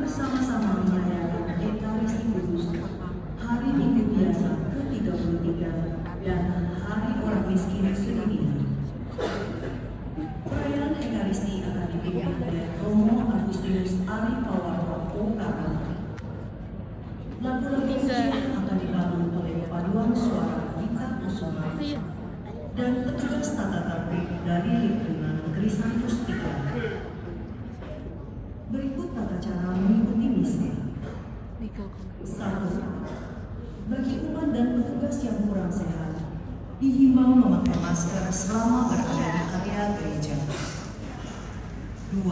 bersama-sama merayakan Ekaristi Kudus, Hari Minggu Biasa ke-33 dan Hari Orang Miskin Sedunia. Perayaan Ekaristi akan dipimpin oleh Romo Agustinus Ari Pawarto OKM. Lagu-lagu pujian akan dibangun oleh paduan suara Gita Kusuma dan petugas tata tertib dari lingkungan Krisantus 3. Berikut tata cara mengikuti misa. 1. Bagi umat dan petugas yang kurang sehat, dihimbau memakai masker selama berada di area gereja. 2.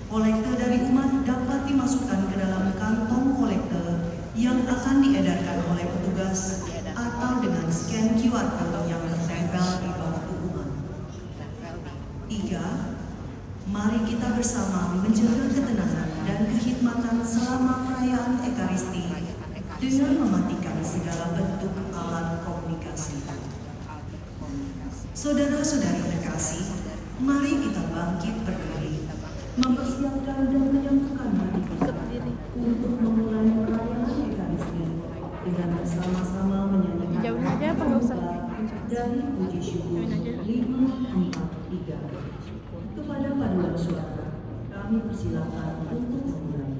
Kolekte dari umat dapat dimasukkan ke dalam kantong kolekte yang akan diedarkan oleh petugas atau dengan scan QR code yang tertempel di bangku umat. 3. Mari kita bersama menjaga ketenangan dan kehikmatan selama perayaan Ekaristi dengan mematikan segala bentuk alat komunikasi. Saudara-saudari terkasih, mari kita bangkit berdiri, mempersiapkan dan menyatukan hati kita untuk memulai perayaan Ekaristi dengan bersama-sama menyanyikan dari puji syukur 543. Kepada paduan suara, kami persilakan untuk memulai.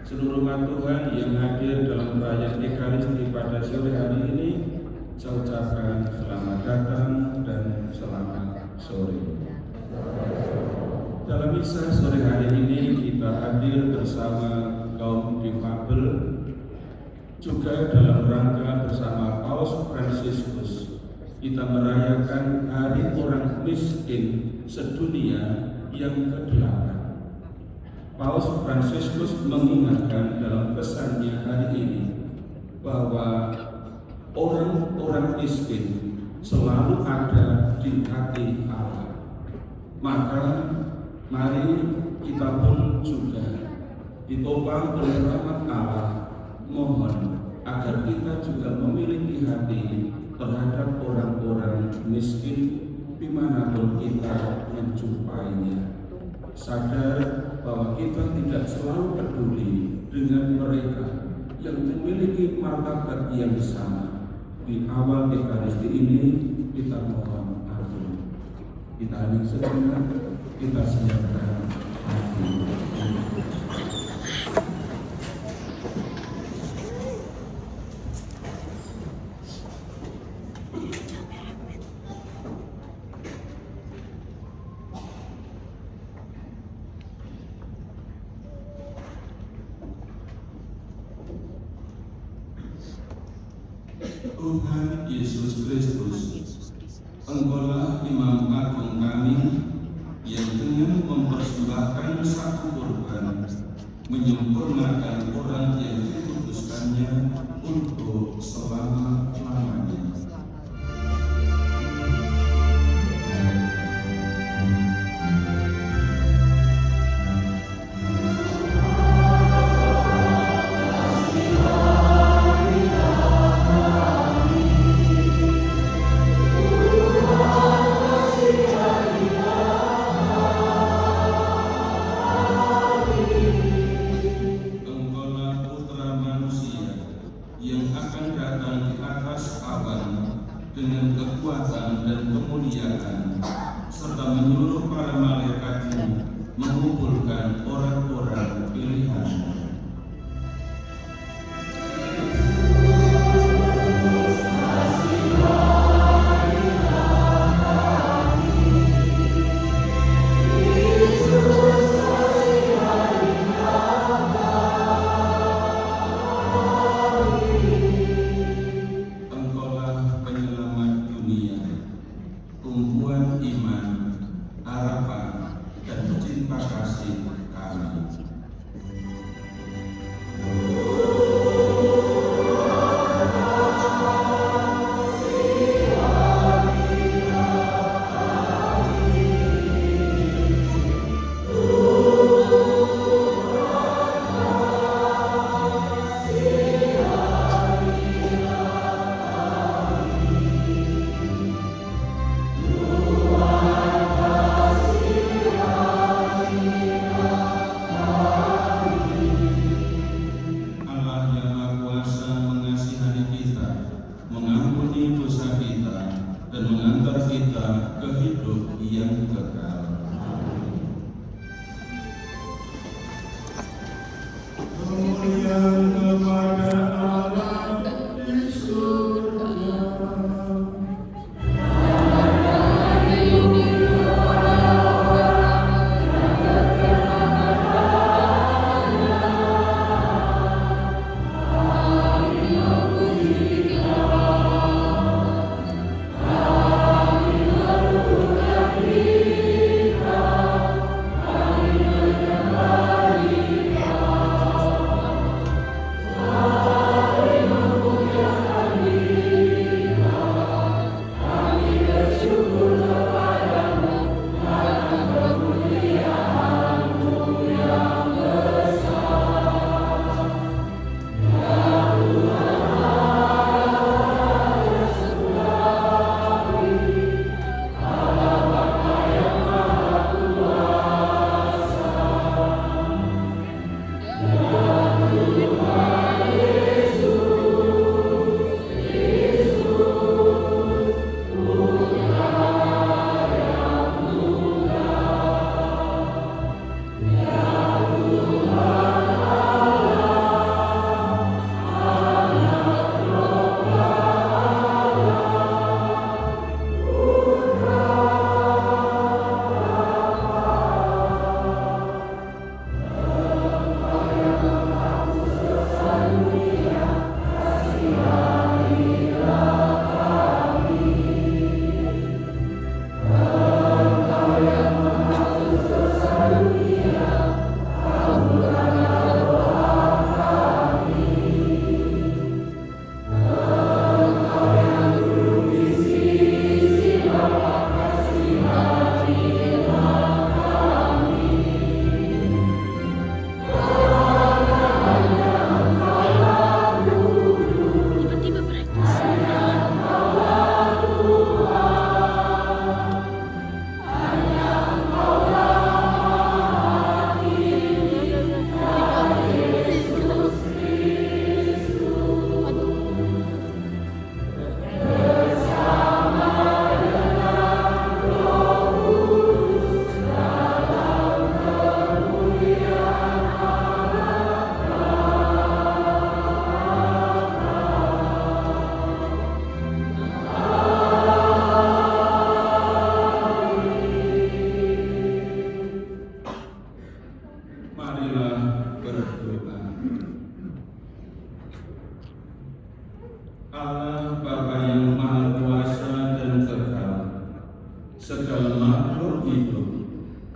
Seluruh umat Tuhan yang hadir dalam perayaan Ekaristi pada sore hari ini, saya ucapkan selamat datang dan selamat sore. Dalam misa sore hari ini kita hadir bersama kaum difabel, juga dalam rangka bersama Paus Fransiskus kita merayakan Hari Orang Miskin Sedunia yang ke-8. Paus Fransiskus mengingatkan dalam pesannya hari ini bahwa orang-orang miskin selalu ada di hati Allah. Maka mari kita pun juga ditopang oleh rahmat Allah, mohon agar kita juga memiliki hati terhadap orang-orang miskin dimanapun kita menjumpainya. sadar bahwa kita tidak selalu peduli dengan mereka yang memiliki martabat yang sama. Di awal Ekaristi ini kita mohon ampun. Kita hening sejenak, kita siapkan hati. Tuhan Yesus Kristus, Engkaulah Imam Agung kami yang dengan mempersembahkan satu korban menyempurnakan orang yang dikuduskannya untuk selama-lamanya. Dengan kekuatan dan kemuliaan serta menyuruh para malaikatnya mengumpulkan orang-orang pilihan. Tumpuan iman, harapan, dan cinta kasih kami.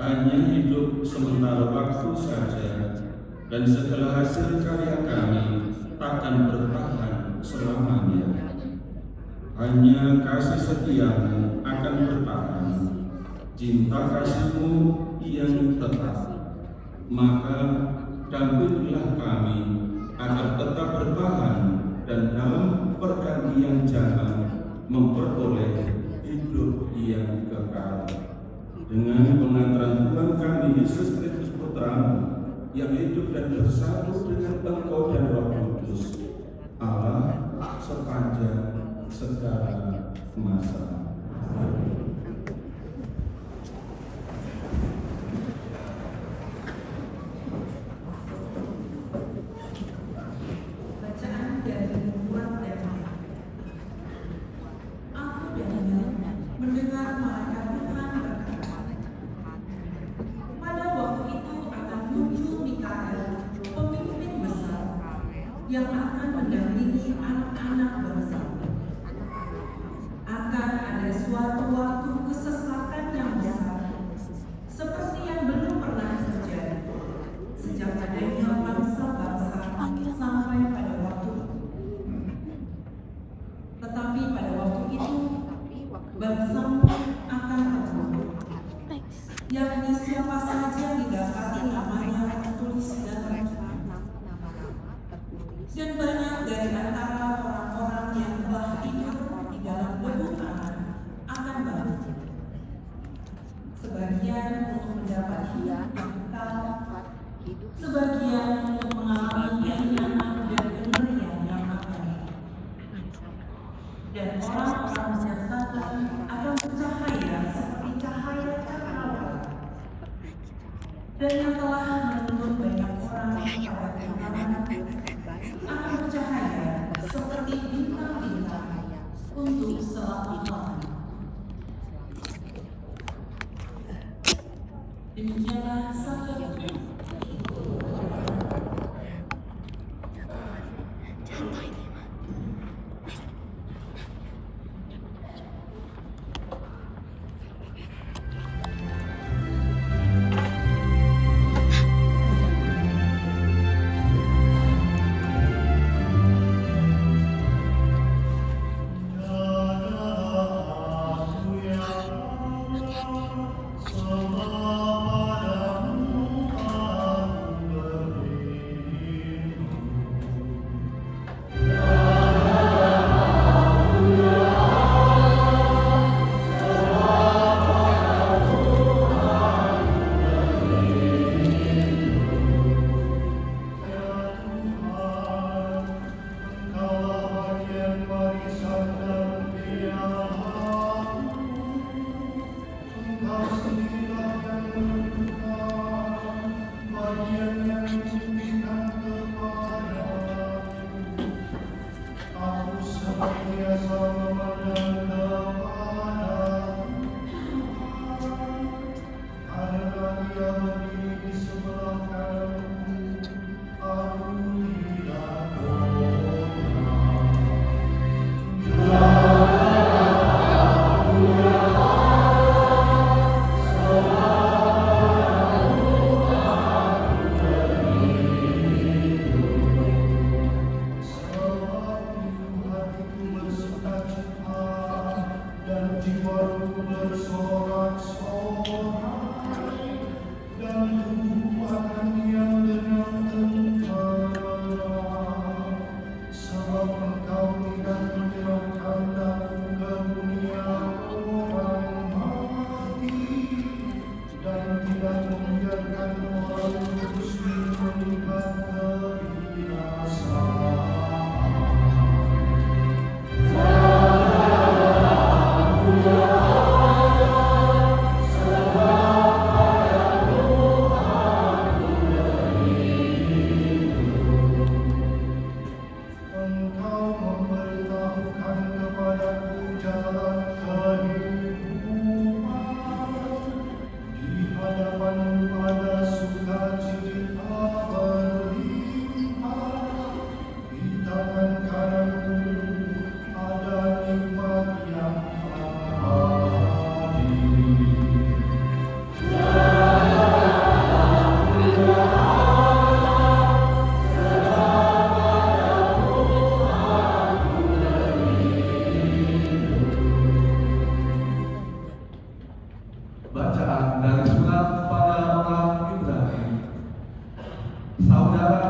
hanya hidup sementara waktu saja, dan segala hasil karya kami takkan bertahan selamanya. Hanya kasih setiamu akan bertahan, cinta kasihmu yang tetap. Maka dampingilah kami agar tetap bertahan dan dalam pergantian zaman memperoleh hidup yang kekal. Dengan pengantaran Tuhan kami Yesus Kristus Putramu, yang hidup dan bersatu dengan Engkau dan Roh Kudus, Allah sepanjang segala masa. Bacaan dari Nubuat Daniel. Aku Daniel mendengar malaikat Tuhan berkata, pada waktu itu akan muncul Mikael, pemimpin besar, yang akan mendampingi anak-anak bangsa. Akan ada suatu waktu kesesakan yang besar, seperti yang belum pernah terjadi sejak adanya bangsa-bangsa sampai pada waktu itu. Tetapi pada waktu itu, bangsamu akan terbunuh, yakni siapa saja didapati namanya tertulis dalam kitab. Dan banyak dari antara orang-orang yang telah tidur di dalam debu tanah akan bangun. Sebagian untuk mendapat hidup yang kekal, sebagian untuk mengalami kehinaan dan kengerian yang akan. Dan orang-orang bijaksana akan bercahaya seperti cahaya cakrawala. Dan yang telah menuntun banyak orang kepada kebenaran akan bercahaya seperti bintang-bintang untuk selama-lamanya. Demikianlah sabda Tuhan. Sama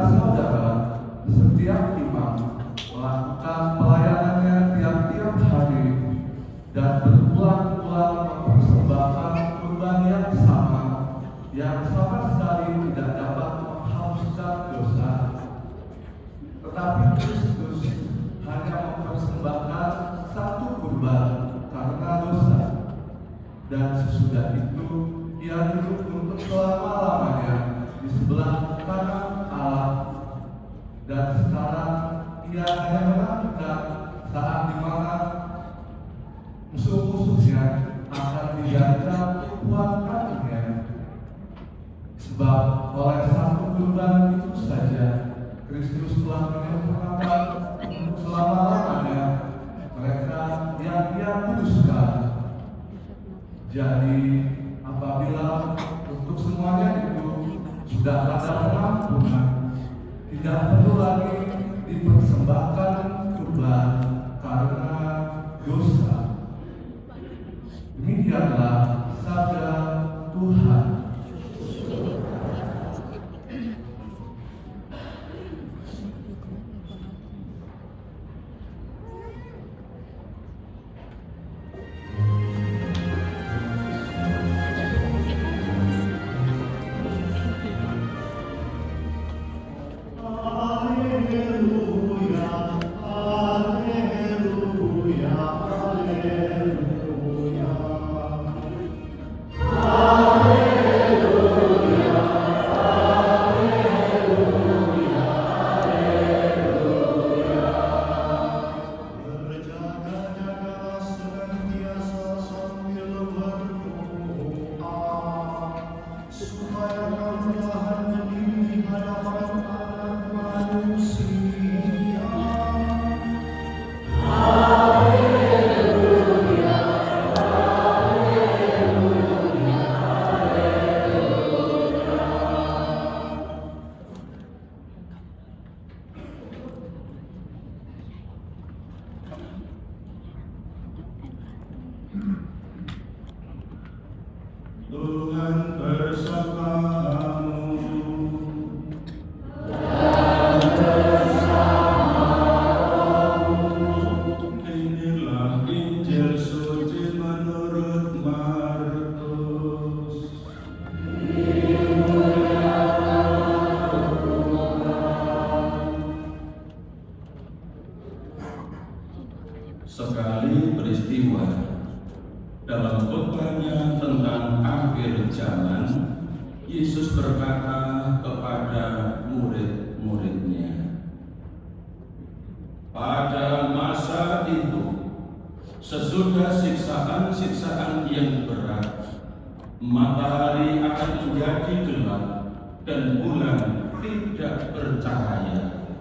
saudara-saudara, setiap imam melakukan pelayanannya tiap-tiap hari dan berulang-ulang mempersembahkan kurban yang sama sekali tidak dapat menghapuskan dosa. Tetapi Kristus hanya mempersembahkan satu kurban karena dosa, dan sesudah itu Ia duduk untuk selama-lamanya di sebelah kanan Allah. Dan sekarang Ia hanya menantikan saat di mana musuh-musuhnya akan diajak kekuatannya. Sebab oleh satu kurban itu saja Kristus telah menyempurnakan untuk selama-lamanya mereka yang Dia kuduskan. Jadi apabila untuk semuanya itu sudah ada pengampunan, tidak perlu lagi dipersembahkan kurban karena dosa. Demikianlah sabda Tuhan. Tuhan bersamamu. Inilah Injil suci menurut Markus. Sekali peristiwa dalam khotbahnya tentang akhir zaman, Yesus berkata kepada murid-muridnya, pada masa itu, sesudah siksaan-siksaan yang berat, matahari akan menjadi gelap dan bulan tidak bercahaya.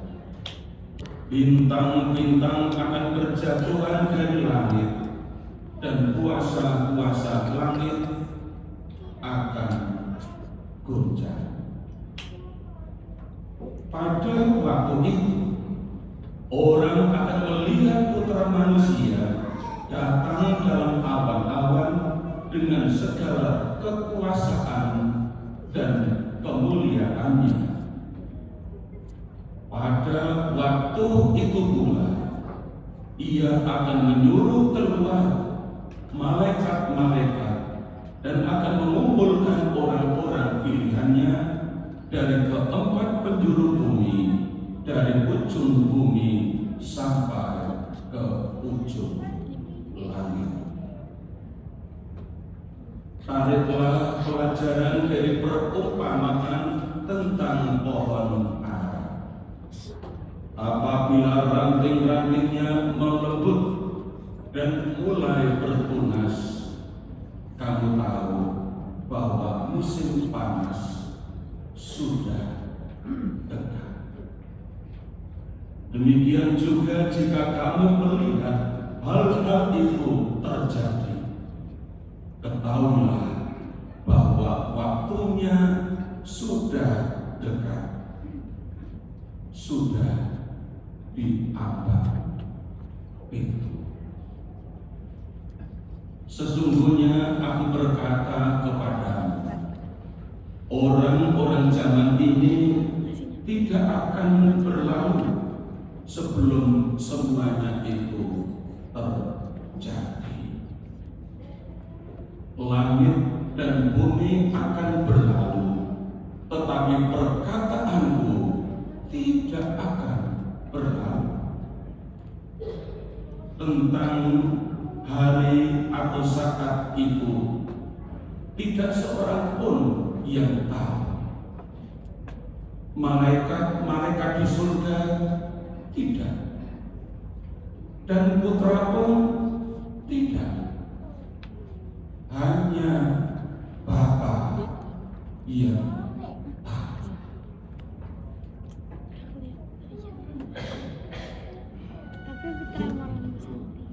Bintang-bintang akan berjatuhan dari langit, dan kuasa-kuasa langit akan goncang. Pada waktu itu, orang akan melihat Putra Manusia datang dalam awan-awan dengan segala kekuasaan dan kemuliaannya. Pada waktu itu pula, Ia akan menyuruh keluar malaikat-malaikat dan akan mengumpulkan orang-orang pilihannya dari keempat penjuru bumi, dari ujung bumi sampai ke ujung langit. Tariklah pelajaran dari perumpamaan tentang pohon ara. Apabila ranting-rantingnya melembut dan mulai bertunas, kamu tahu bahwa musim panas sudah dekat. Demikian juga jika kamu melihat hal-hal itu terjadi, ketahuilah bahwa waktunya sudah dekat, sudah di abad itu. Sesungguhnya aku berkata kepadamu, orang-orang zaman ini tidak akan berlalu sebelum semuanya itu terjadi. Langit dan bumi akan berlalu, tetapi perkataanku tidak akan berlalu. Tentang hari atau saat itu tidak seorang pun yang tahu. Malaikat di surga tidak, dan putra pun tidak. Hanya Bapa yang tahu. Tapi putra malam santi.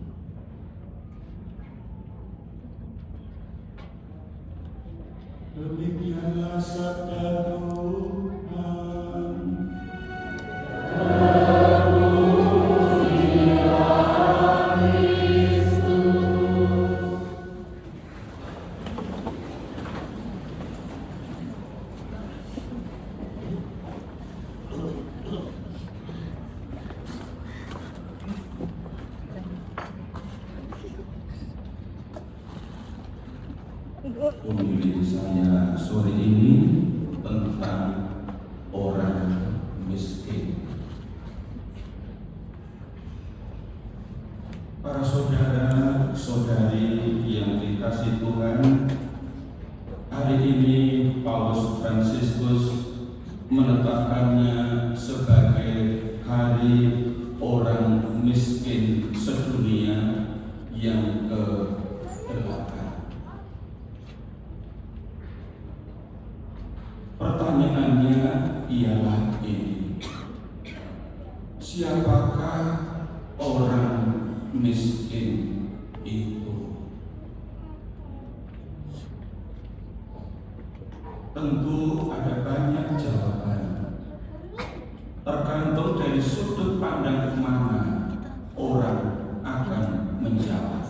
Demikianlah sabda Tuhan. Pemimpin saya sore ini tentang orang miskin. Para saudara-saudari yang dikasihi Tuhan, hari ini Paus Fransiskus menetapkannya sebagai hari orang miskin sedunia yang ke-8. Pertanyaannya ialah ini: siapakah orang miskin itu? Tentu ada banyak jawaban, tergantung dari sudut pandang mana orang akan menjawab.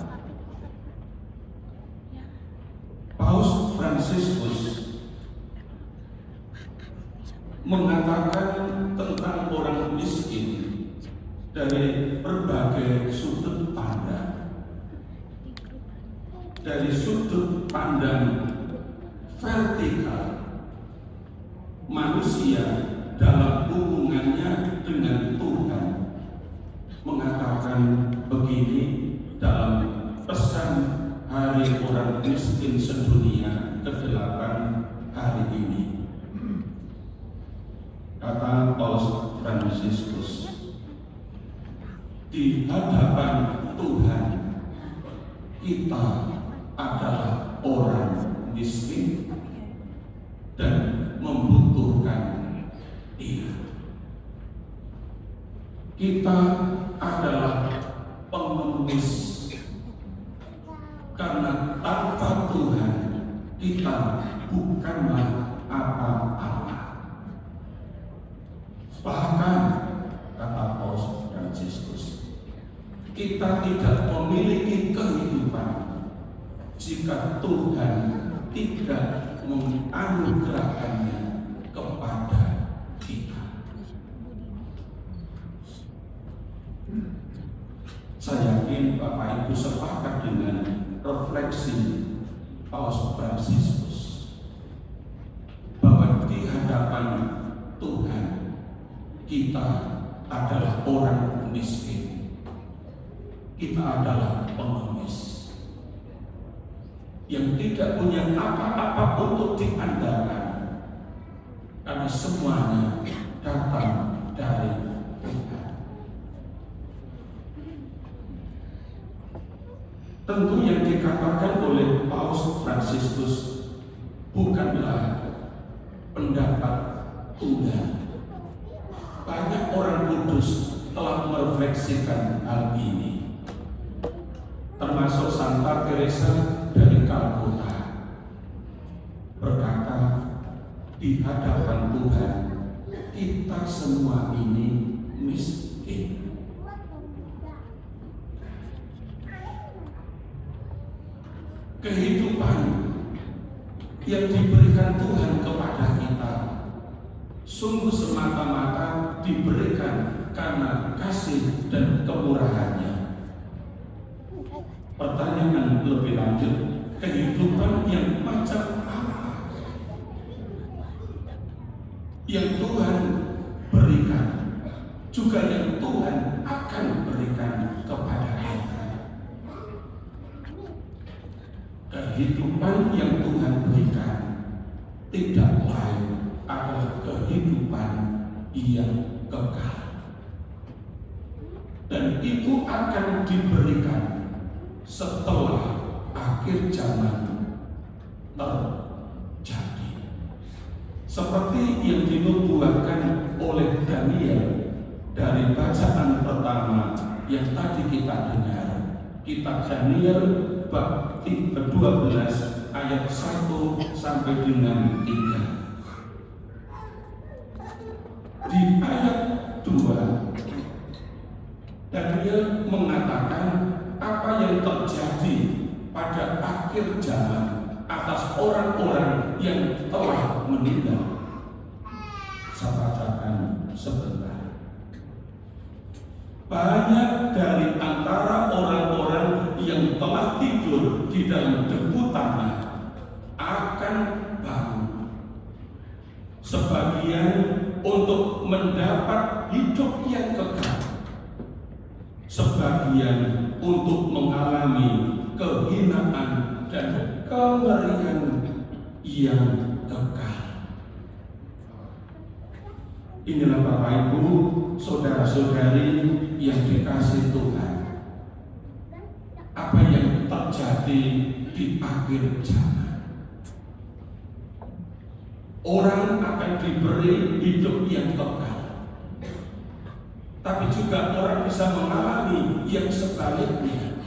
Paus Fransiskus mengatakan tentang orang miskin dari berbagai sudut pandang. Dari sudut pandang vertikal, manusia dalam hubungannya dengan Tuhan, mengatakan begini dalam pesan Hari Orang Miskin Sedunia ke-8 hari ini. Kata Paus Fransiskus, di hadapan Tuhan kita adalah orang miskin dan membutuhkan Dia. Kita adalah pengemis, karena tanpa Tuhan kita bukanlah apa-apa. Bahkan kata Paus Fransiskus, kita tidak memiliki kehidupan jika Tuhan tidak menganugerahkannya kepada kita. Saya yakin Bapak Ibu sepakat dengan refleksi Paus Fransiskus bahwa di hadapan Tuhan kita adalah orang miskin, kita adalah pengemis yang tidak punya apa-apa untuk diandalkan, karena semuanya datang dari Tuhan. Tentu yang dikatakan oleh Paus Fransiskus bukanlah pendapat Tuhan. Banyak orang kudus telah merefleksikan hal ini, termasuk Santa Teresa dari Kalkuta, berkata, di hadapan Tuhan kita semua ini miskin. Kehidupan yang diberikan Tuhan kepada kita sungguh semata-mata diberikan karena kasih dan kemurahannya. Pertanyaan lebih lanjut, kehidupan yang macam apa yang Tuhan berikan, juga yang Tuhan akan berikan kepada kita? Kehidupan yang Tuhan berikan tidak lain adalah kehidupan yang kekal, dan itu akan diberikan setelah akhir zaman terjadi, seperti yang dinubuatkan oleh Daniel dari bacaan pertama yang tadi kita dengar. Kitab Daniel bab 12 ayat 1 sampai dengan 3. Di ayat 2 Daniel mengatakan apa yang terjadi pada akhir zaman atas orang-orang yang telah meninggal. Saya bacakan sebentar. Banyak dari antara orang-orang yang telah tidur di dalam debu tanah akan bangun, sebagian untuk mendapat hidup yang kekal, sebagian untuk mengalami kehinaan dan kengerian yang kekal. Inilah Bapak Ibu, saudara-saudari yang dikasihi Tuhan, apa yang terjadi di akhir zaman. Orang akan diberi hidup yang kekal, tapi juga orang bisa mengalami yang sebaliknya.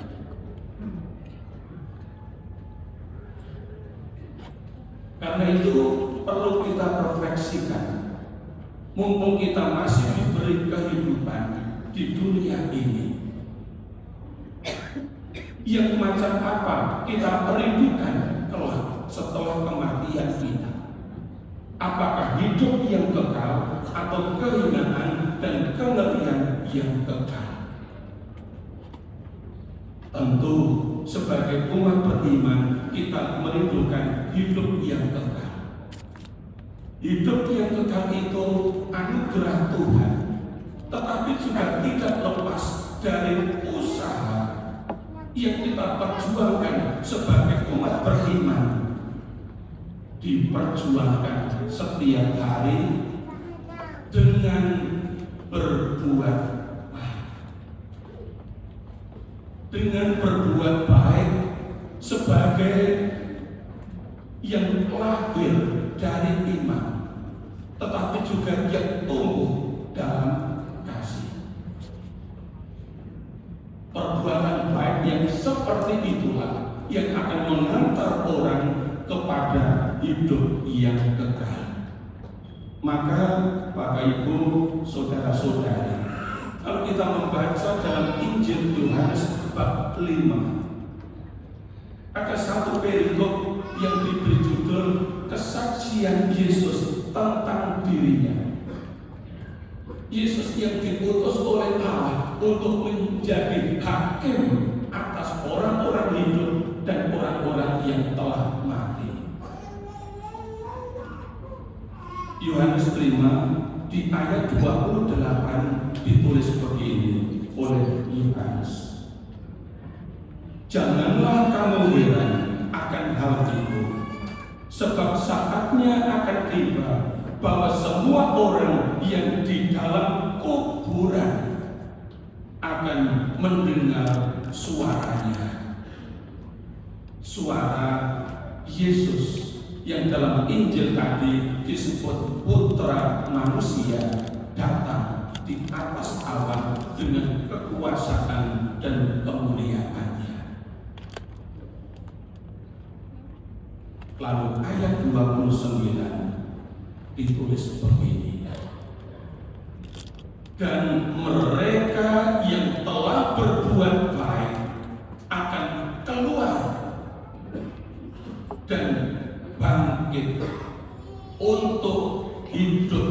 Karena itu perlu kita refleksikan. Mumpung kita masih diberi kehidupan di dunia ini, yang macam apa kita merindukan kelak setelah kematian kita? Apakah hidup yang kekal atau kehinaan dan kengerian yang kekal? Tentu sebagai umat beriman kita merindukan hidup yang kekal. Hidup yang kekal itu anugerah Tuhan, tetapi juga tidak lepas dari usaha yang kita perjuangkan sebagai umat beriman. Diperjuangkan setiap hari dengan berbuat baik. Dengan berbuat baik sebagai yang lahir dari iman, tetapi juga yang tumbuh dalam kasih. Perbuatan baik yang seperti itulah yang akan mengantar orang kepada hidup yang kekal. Maka Bapak Ibu, saudara-saudari, kalau kita membaca dalam Injil Yohanes bab 5, ada satu perikop yang diberi judul kesaksian Yesus tentang dirinya. Yesus yang diutus oleh Allah untuk menjadi hakim atas orang-orang hidup dan orang-orang yang telah mati. Yohanes 5 di ayat 28 ditulis begini oleh Yohanes. Janganlah kamu heran akan hal itu, sebab saatnya akan tiba bahwa semua orang yang di dalam kuburan akan mendengar suaranya. Suara Yesus yang dalam Injil tadi disebut Putra Manusia datang di atas awan dengan kekuasaan dan kemuliaannya. Lalu ayat 29 ditulis begini. Dan mereka yang telah berbuat baik akan keluar dan bangkit untuk hidup